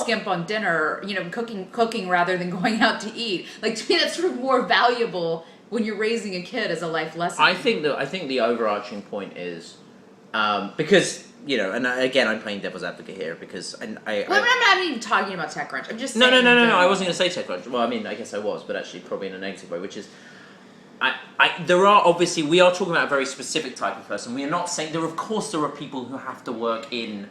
skimp on dinner, cooking rather than going out to eat. Like, to me that's sort of more valuable when you're raising a kid as a life lesson. I think the overarching point is because and again I'm playing devil's advocate here because I'm not even talking about TechCrunch. I'm just no saying I wasn't going to say TechCrunch. Well, I mean I guess I was, but actually probably in a negative way, which is there are obviously we are talking about a very specific type of person. We are not saying there are people who have to work in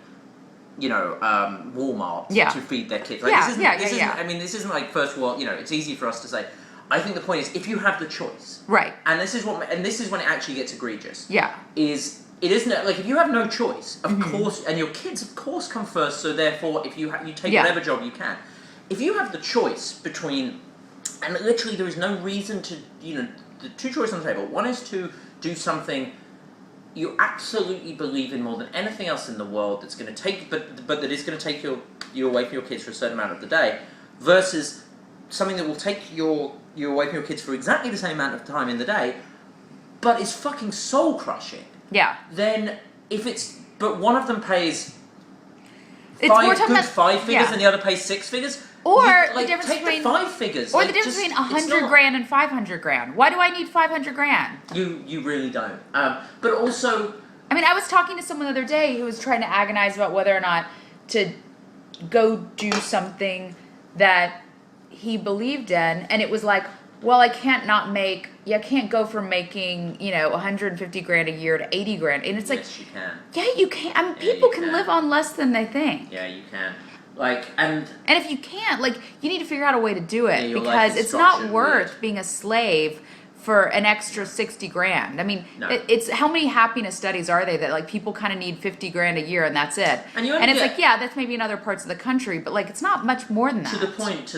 Walmart to feed their kids. Like, this isn't I mean this isn't like first world. It's easy for us to say. I think the point is if you have the choice, right? And this is when it actually gets egregious. Yeah, It isn't like if you have no choice, of course, and your kids of course come first. So therefore, if you take whatever job you can, if you have the choice between, and literally there is no reason to the two choices on the table. One is to do something you absolutely believe in more than anything else in the world that's going to take, but that is going to take you away from your kids for a certain amount of the day, versus something that will take you away from your kids for exactly the same amount of time in the day, but is fucking soul crushing. Yeah. Then but one of them pays five figures and the other pays 6 figures. Or the difference between 5 figures. Or the difference between $100,000 and $500,000. Why do I need $500,000? You really don't. But also, I mean, I was talking to someone the other day who was trying to agonize about whether or not to go do something that he believed in, and it was like, well, I can't go from making, $150,000 a year to $80,000. And it's like, yes, you can. Yeah, you can. I mean, people can live on less than they think. Yeah, you can. And if you can't, you need to figure out a way to do it because it's not worth being a slave for an extra 60 grand. I mean, No. it's how many happiness studies are they that like people kind of need 50 grand a year and that's it. And you only And it's get- like, yeah, that's maybe in other parts of the country, but like it's not much more than that. To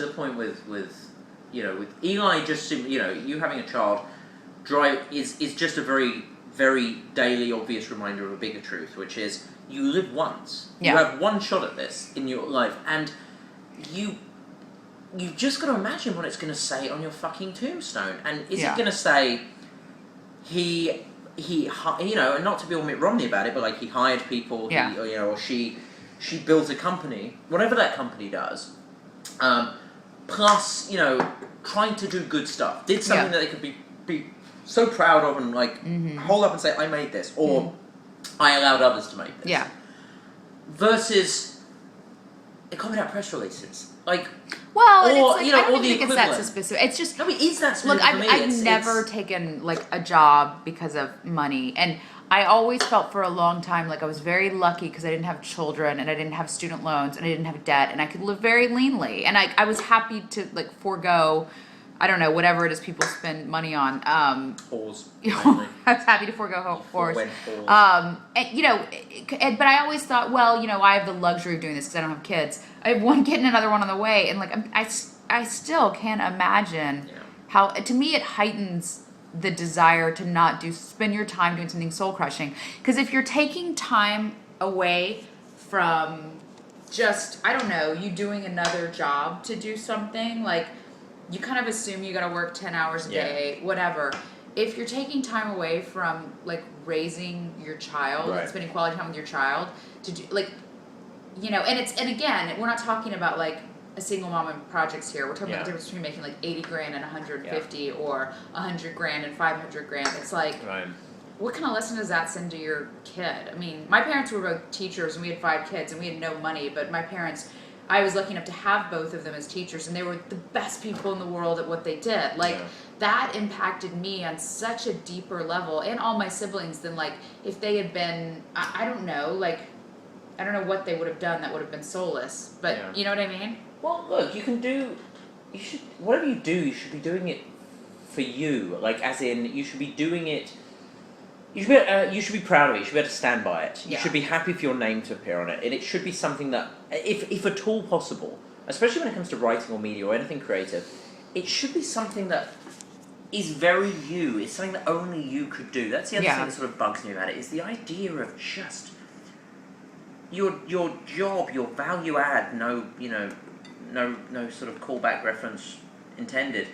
the point with with Eli, just you having a child is just a very, very daily obvious reminder of a bigger truth, which is you live once. Yeah. You have one shot at this in your life, and you've just got to imagine what it's going to say on your fucking tombstone. And is it going to say he and not to be all Mitt Romney about it, but like he hired people, or she builds a company, whatever that company does, plus trying to do good stuff, did something that they could be so proud of and like hold up and say, I made this, or I allowed others to make this. Yeah. Versus it copied out press releases. Like, well, or, and it's like, I or don't the think it's that equivalent. specific. It's just No, it is that specific look. for me. I've never taken like a job because of money, and I always felt for a long time like I was very lucky because I didn't have children and I didn't have student loans and I didn't have debt and I could live very leanly, and I was happy to like forego, I don't know, whatever it is people spend money on. Pause. I was happy to forego horse. And but I always thought, well, I have the luxury of doing this because I don't have kids. I have one kid and another one on the way, and like I still can't imagine how. To me, it heightens the desire to not spend your time doing something soul crushing. Because if you're taking time away from just, I don't know, you doing another job to do something like. You kind of assume you got to work 10 hours a day, whatever. If you're taking time away from like raising your child and spending quality time with your child to do like, and again, we're not talking about like a single mom and projects here. We're talking about the difference between making like 80 grand and 150 or 100 grand and 500 grand. It's like, what kind of lesson does that send to your kid? I mean, my parents were both teachers and we had 5 kids and we had no money, but my parents, I was lucky enough to have both of them as teachers, and they were the best people in the world at what they did. Like, that impacted me on such a deeper level, and all my siblings, than, like, if they had been, I don't know, like, I don't know what they would have done that would have been soulless, but you know what I mean? Well, look, whatever you do, you should be doing it for you. Like, as in, you should be doing it. You should be proud of it. You should be able to stand by it. You should be happy for your name to appear on it, and it should be something that, if at all possible, especially when it comes to writing or media or anything creative, it should be something that is very you. It's something that only you could do. That's the other thing that sort of bugs me about it, is the idea of just your job, your value add. No sort of callback reference intended.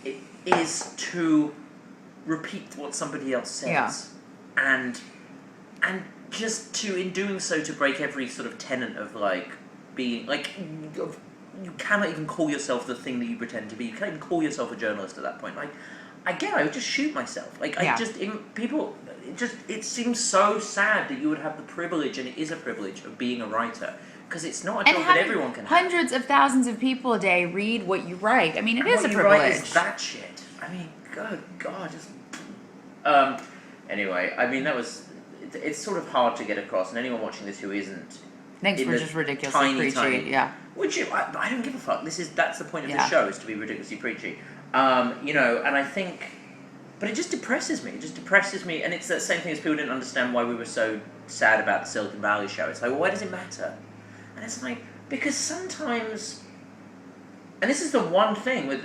It is to repeat what somebody else says. And just in doing so, to break every sort of tenet of like being like, you cannot even call yourself the thing that you pretend to be. You can't even call yourself a journalist at that point. Like, again, I would just shoot myself. Like, it seems so sad that you would have the privilege, and it is a privilege, of being a writer, because it's not a job that everyone can have. Hundreds of thousands of people a day read what you write. I mean, it is a privilege. What you write is that shit. I mean, good God, just. Anyway, I mean, it's sort of hard to get across, and anyone watching this who isn't. Thanks for just ridiculously preachy, Which I don't give a fuck. That's the point of the show, is to be ridiculously preachy. And I think, but it just depresses me. It just depresses me, and it's that same thing as people didn't understand why we were so sad about the Silicon Valley show. It's like, well, why does it matter? And it's like, because sometimes. And this is the one thing that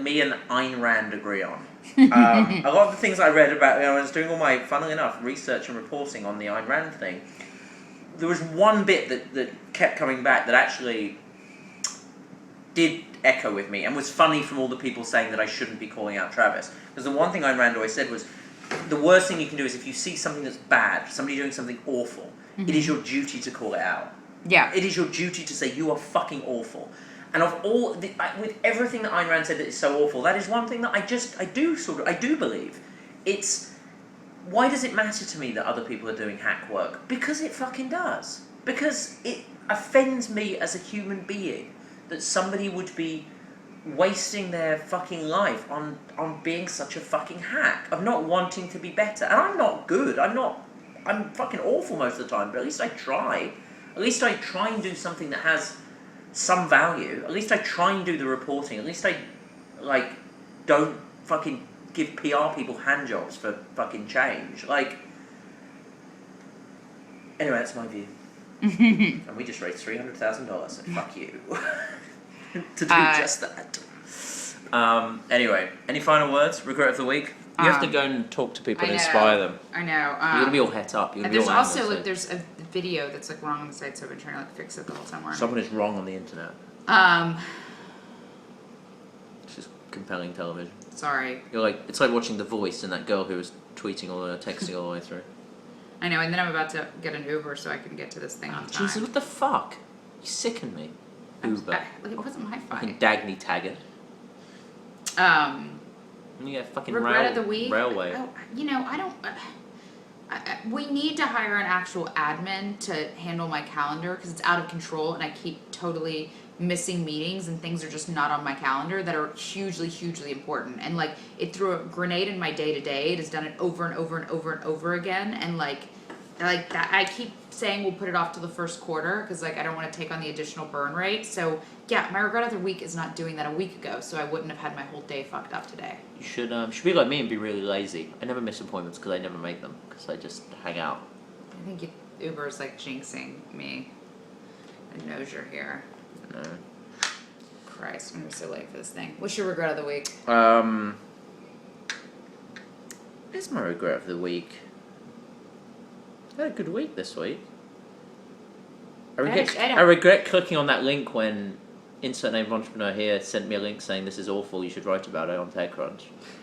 me and Ayn Rand agree on. A lot of the things I read about, I was doing all my, funnily enough, research and reporting on the Ayn Rand thing. There was one bit that kept coming back that actually did echo with me, and was funny from all the people saying that I shouldn't be calling out Travis. Because the one thing Ayn Rand always said was, the worst thing you can do is if you see something that's bad, somebody doing something awful, it is your duty to call it out. Yeah. It is your duty to say, you are fucking awful. And of all, with everything that Ayn Rand said that is so awful, that is one thing that I do believe. It's, why does it matter to me that other people are doing hack work? Because it fucking does. Because it offends me as a human being that somebody would be wasting their fucking life on being such a fucking hack, of not wanting to be better. And I'm not good. I'm fucking awful most of the time, but at least I try. At least I try and do something that has some value. At least I try and do the reporting. At least I, don't fucking give PR people hand jobs for fucking change. Like, anyway, that's my view. And we just raised $300,000, so fuck you. To do just that. Anyway, any final words? Regret of the week? You have to go and talk to people and inspire them. I know. You're gonna be all het up. You're gonna be there's all also angry, like there's a video that's like wrong on the site, so I've been trying to like fix it the whole time. Someone is wrong on the internet. This is compelling television. Sorry. You're like, it's like watching The Voice and that girl who was tweeting texting all the way through. I know, and then I'm about to get an Uber so I can get to this thing on time. Jesus, what the fuck? You sicken me. Uber. Like, it wasn't my fault. Fucking Dagny Taggart. You get fucking regret of the week. railway. Oh, you know, I don't. We need to hire an actual admin to handle my calendar because it's out of control, and I keep totally missing meetings and things are just not on my calendar that are hugely, hugely important. And like, it threw a grenade in my day to day. It has done it over and over and over and over again. And like that, I keep saying we'll put it off to the first quarter because like I don't want to take on the additional burn rate. So yeah, my regret of the week is not doing that a week ago, so I wouldn't have had my whole day fucked up today. You should be like me and be really lazy. I never miss appointments because I never make them because I just hang out. I think Uber is like jinxing me. It knows you're here. No. Christ, I'm gonna be so late for this thing. What's your regret of the week? Here's my regret of the week. I had a good week this week. I regret clicking on that link when insert name entrepreneur here sent me a link saying this is awful, you should write about it on TechCrunch.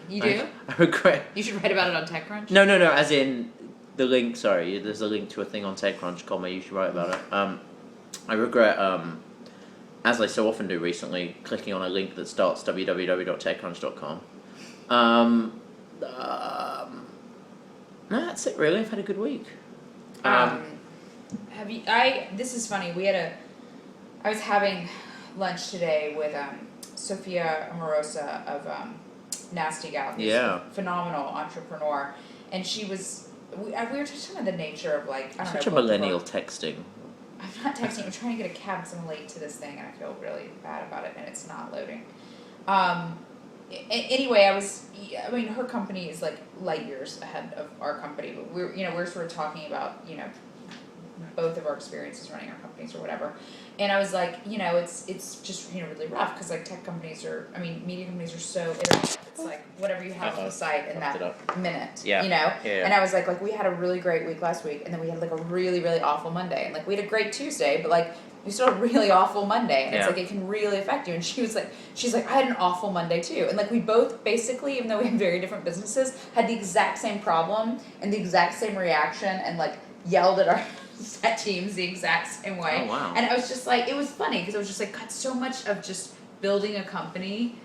You do? I regret. You should write about it on TechCrunch? No, as in the link, sorry, there's a link to a thing on TechCrunch, you should write about it. I regret, as I so often do recently, clicking on a link that starts www.techcrunch.com. No, that's it really, I've had a good week. This is funny, I was having lunch today with Sophia Amorosa of Nasty Gal, who's a phenomenal entrepreneur, and we were just talking about the nature of like, I don't know. Such a millennial texting. I'm not texting, I'm trying to get a cab because I'm late to this thing and I feel really bad about it and it's not loading. Anyway, her company is like light years ahead of our company, but we're sort of talking about, both of our experiences running our companies or whatever. And I was like, it's just, really rough because like media companies are so internet. It's like whatever you have on the site in that minute, Yeah. And I was like we had a really great week last week and then we had like a really, really awful Monday. And like we had a great Tuesday, but like we still had a really awful Monday. And it's like it can really affect you. And she's like, I had an awful Monday too. And like we both basically, even though we have very different businesses, had the exact same problem and the exact same reaction and like yelled at our set teams the exact same way. Oh, wow. And I was just like, it was funny because I was just like, God, so much of just building a company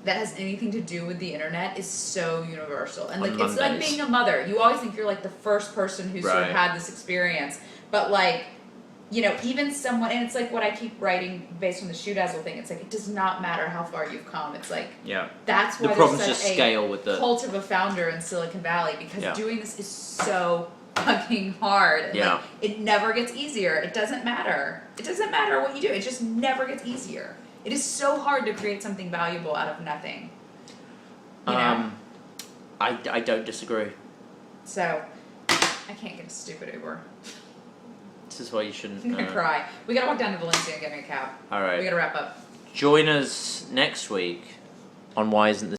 that has anything to do with the internet is so universal. And like, it's like being a mother. You always think you're like the first person who's sort of had this experience. But like, even someone, and it's like what I keep writing based on the Shoe Dazzle thing, it's like, it does not matter how far you've come. It's like, that's why the there's such a cult of a founder in Silicon Valley, because doing this is so fucking hard. And like, it never gets easier. It doesn't matter. It doesn't matter what you do. It just never gets easier. It is so hard to create something valuable out of nothing. I don't disagree. So, I can't get a stupid Uber. This is why you shouldn't. I'm gonna cry. We gotta walk down to Valencia and get me a cab. All right. We gotta wrap up. Join us next week on Why Isn't This